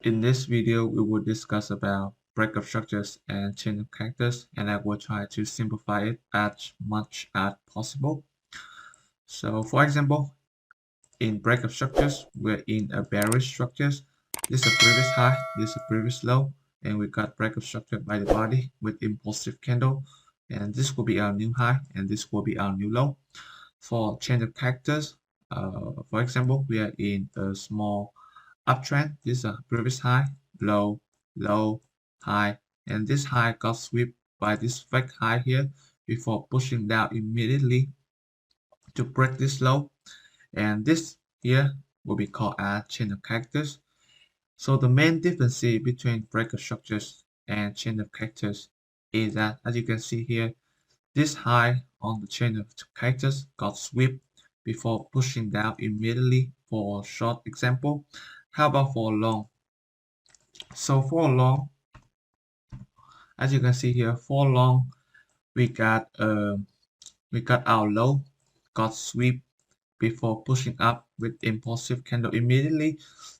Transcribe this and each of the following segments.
In this video, we will discuss about breakup structures and chain of characters, and I will try to simplify it as much as possible. So, for example, in breakup structures, we're in a bearish structures. This is a previous high, this is a previous low, and we got breakup structure by the body with impulsive candle, and this will be our new high, and this will be our new low. For chain of characters, for example, we are in a small uptrend. This is a previous high, low, low, high, and this high got swept by this fake high here before pushing down immediately to break this low, and this here will be called a chain of characters. So the main difference between breakup structures and chain of characters is that, as you can see here, this high on the chain of characters got swept before pushing down immediately for a short example. How about for long? So for long, as you can see here, for long, we got our low got swept before pushing up with impulsive candle immediately.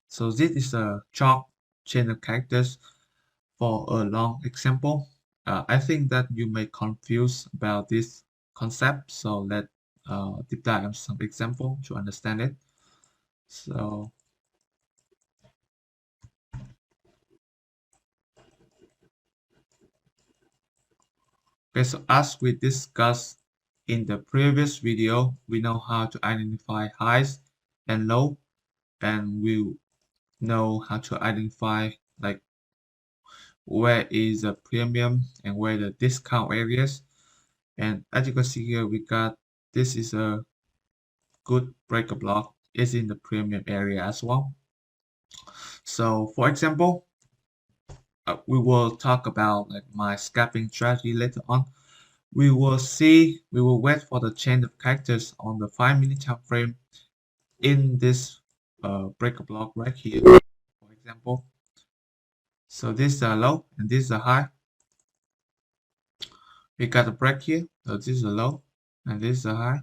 So this is a ChoCH chain of characters for a long example. I think that you may confuse about this concept, so let's deep dive on some example to understand it. So okay, so as we discussed in the previous video, we know how to identify highs and low, and we know how to identify like where is the premium and where the discount areas. And as you can see here, we got this is a good breaker block is in the premium area as well. So for example, we will talk about like my scalping strategy later on. We will wait for the chain of characters on the 5-minute time frame in this breaker block right here, for example. So this is a low and this is a high. We got a break here, so this is a low and this is a high.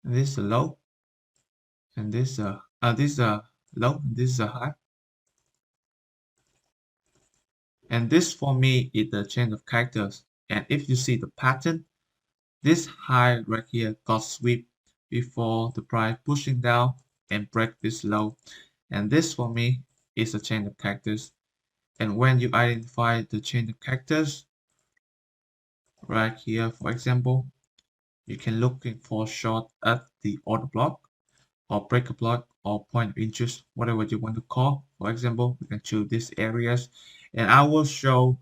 And this is a low and this is a low and this is a high. And this for me is the chain of characters. And if you see the pattern, this high right here got swept before the price pushing down and break this low. And this for me is a chain of characters. And when you identify the chain of characters right here, for example, you can look for short at the order block or breaker block or point of interest, whatever you want to call. For example, we can choose these areas, and I will show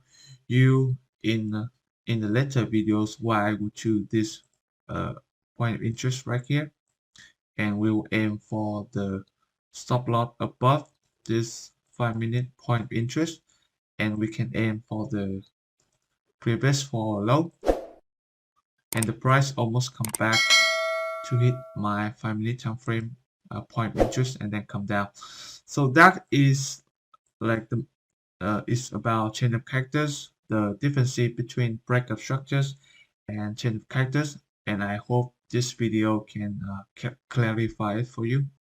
you in the later videos why I would choose this point of interest right here, and we will aim for the stop loss above this 5-minute point of interest, and we can aim for the previous for low, and the price almost come back to hit my 5-minute time frame point of interest and then come down. So that is like the is about chain of characters, the difference between breakup structures and chain of characters, and I hope this video can clarify it for you.